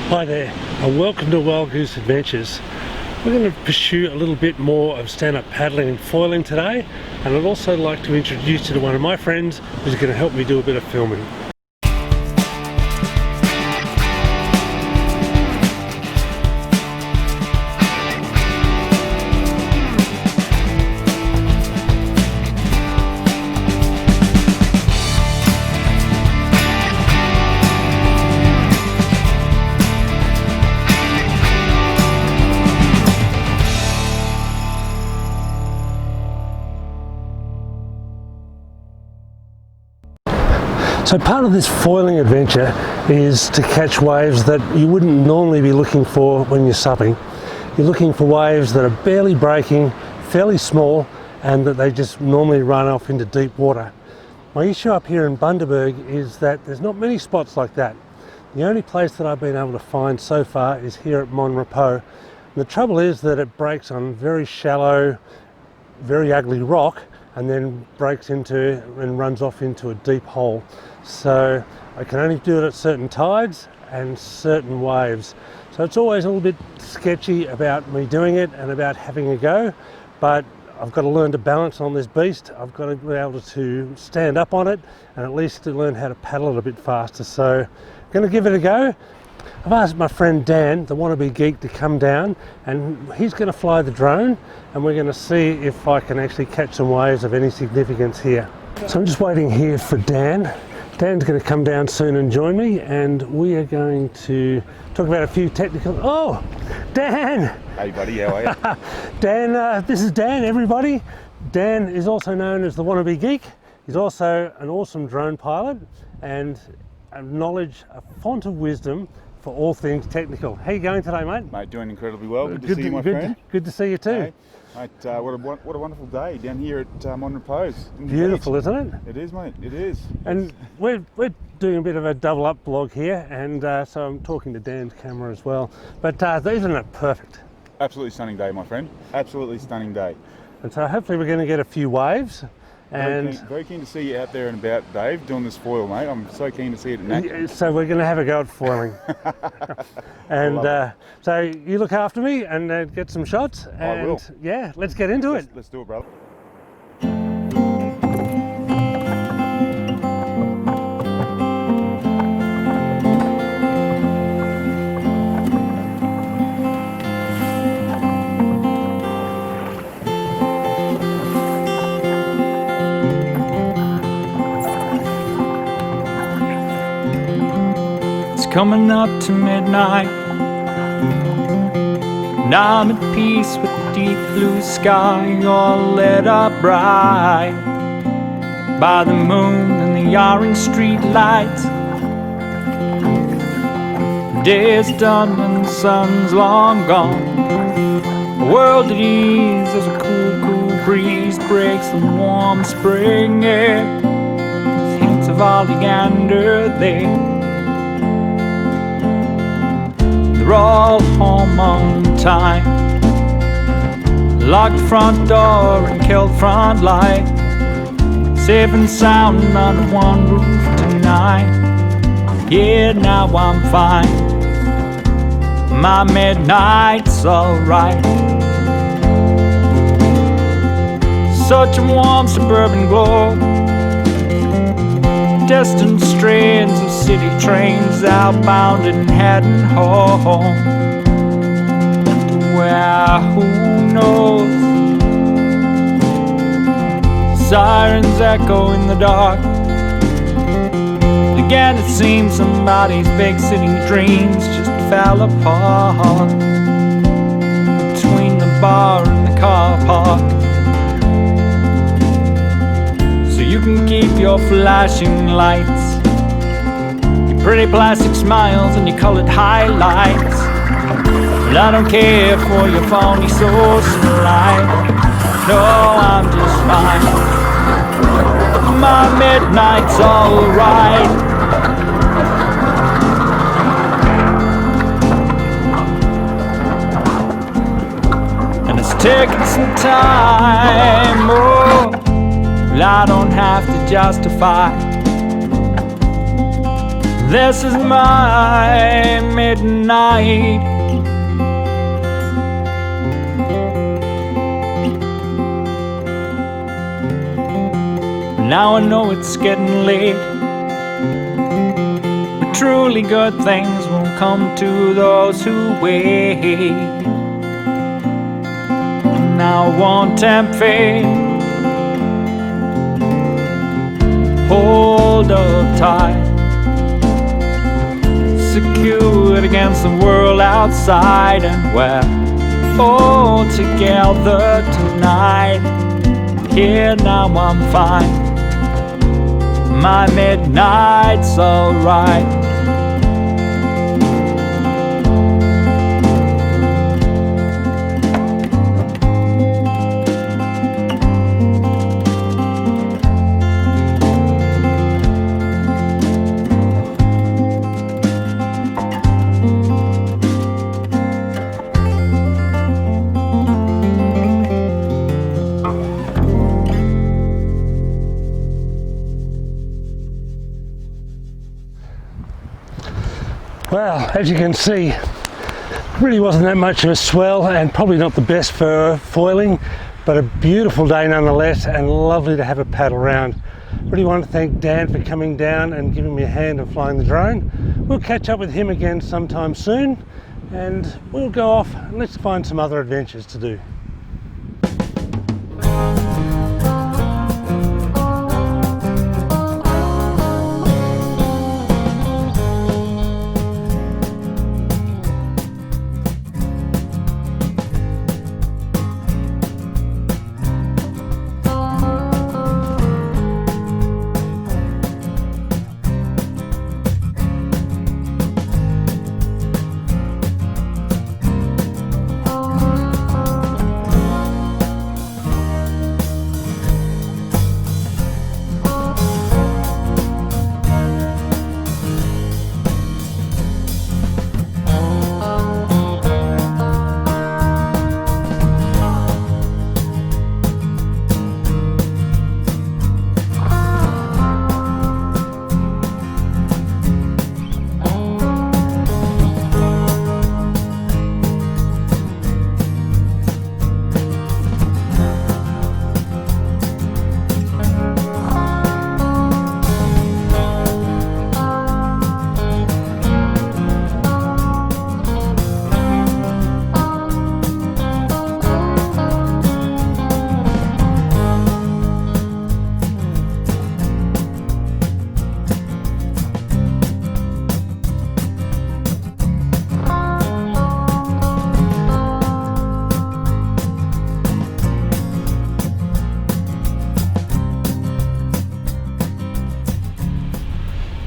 Hi there, and welcome to Wild Goose Adventures. We're going to pursue a little bit more of stand-up paddling and foiling today, and I'd also like to introduce you to one of my friends who's going to help me do a bit of filming. So part of this foiling adventure is to catch waves that you wouldn't normally be looking for when you're supping. You're looking for waves that are barely breaking, fairly small, and that they just normally run off into deep water. My issue up here in Bundy is that there's not many spots like that. The only place that I've been able to find so far is here at Mon Repos. And the trouble is that it breaks on very shallow, very ugly rock, and then breaks into and runs off into a deep hole. So I can only do it at certain tides and certain waves. So it's always a little bit sketchy about me doing it and about having a go, but I've got to learn to balance on this beast. I've got to be able to stand up on it and at least to learn how to paddle it a bit faster. So I'm going to give it a go. I've asked my friend Dan, the wannabe geek, to come down, and he's going to fly the drone, and we're going to see if I can actually catch some waves of any significance here. So I'm just waiting here for Dan. Dan's going to come down soon and join me, and we are going to talk about a few technical... Oh, Dan! Hey buddy, how are you? Dan, this is Dan, everybody. Dan is also known as the wannabe geek. He's also an awesome drone pilot and a font of wisdom for all things technical. How are you going today, mate? Mate, doing incredibly well. Good to see you, my friend. Good to see you too. Hey, mate, what a wonderful day down here at Mon Repos. Beautiful, isn't it? It is, mate. It is. And we're doing a bit of a double up vlog here, and so I'm talking to Dan's camera as well. But isn't it perfect? Absolutely stunning day, my friend. Absolutely stunning day. And so hopefully we're going to get a few waves. And very keen to see you out there and about, Dave, doing this foil, mate. I'm so keen to see it in action. So we're going to have a go at foiling. And so you look after me and get some shots. And I will. Yeah, let's get into it. Let's do it, brother. Coming up to midnight, and I'm at peace with the deep blue sky, all lit up bright by the moon and the orange street lights. The day is done and the sun's long gone. A world at ease as a cool breeze breaks the warm spring air. There's hints of oleander there. They're all home on time. Locked the front door and killed the front light. Safe and sound under one roof tonight. Yeah, now I'm fine. My midnight's alright. Such a warm suburban glow. Distant strains of city trains outbound and heading home to where, who knows? Sirens echo in the dark. Again it seems somebody's big city dreams just fell apart between the bar and the car park. You can keep your flashing lights, your pretty plastic smiles and your colored highlights. But I don't care for your phony social life. No, I'm just fine. My midnight's alright. And it's taking some time, oh, I don't have to justify This is my midnight. Now I know it's getting late, but truly good things will come to those who wait. Now won't tempt fate, hold up tight, secured against the world outside, and we're all together tonight. Here now I'm fine, my midnight's alright. Well, as you can see, really wasn't that much of a swell and probably not the best for foiling, but a beautiful day nonetheless and lovely to have a paddle around. Really want to thank Dan for coming down and giving me a hand and flying the drone. We'll catch up with him again sometime soon and we'll go off and let's find some other adventures to do.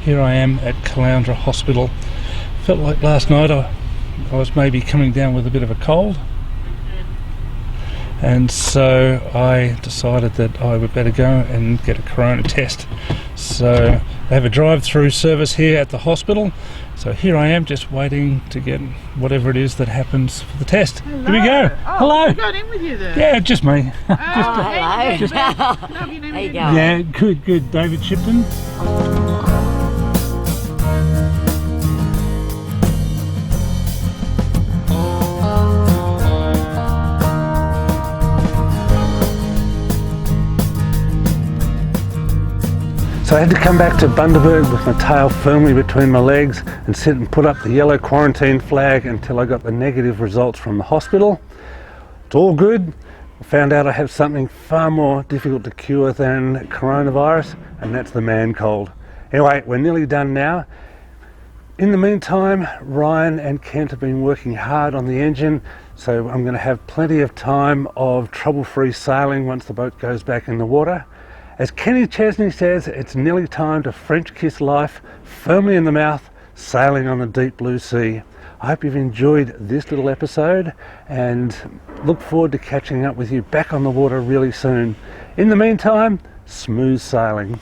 Here I am at Caloundra Hospital. Felt like last night I was maybe coming down with a bit of a cold, and so I decided that I would better go and get a corona test. So they have a drive-through service here at the hospital, so here I am just waiting to get whatever it is that happens for the test. Hello. Here we go. Oh, Hello. who got in with you there? Yeah, just me. Oh, hello. How have you named How you it? going? Yeah, good. David Shipton. So I had to come back to Bundaberg with my tail firmly between my legs and sit and put up the yellow quarantine flag until I got the negative results from the hospital. It's all good. I found out I have something far more difficult to cure than coronavirus, and that's the man cold. Anyway, we're nearly done now. In the meantime, Ryan and Kent have been working hard on the engine, so I'm going to have plenty of time of trouble-free sailing once the boat goes back in the water. As Kenny Chesney says, it's nearly time to French kiss life, firmly in the mouth, sailing on the deep blue sea. I hope you've enjoyed this little episode and look forward to catching up with you back on the water really soon. In the meantime, smooth sailing.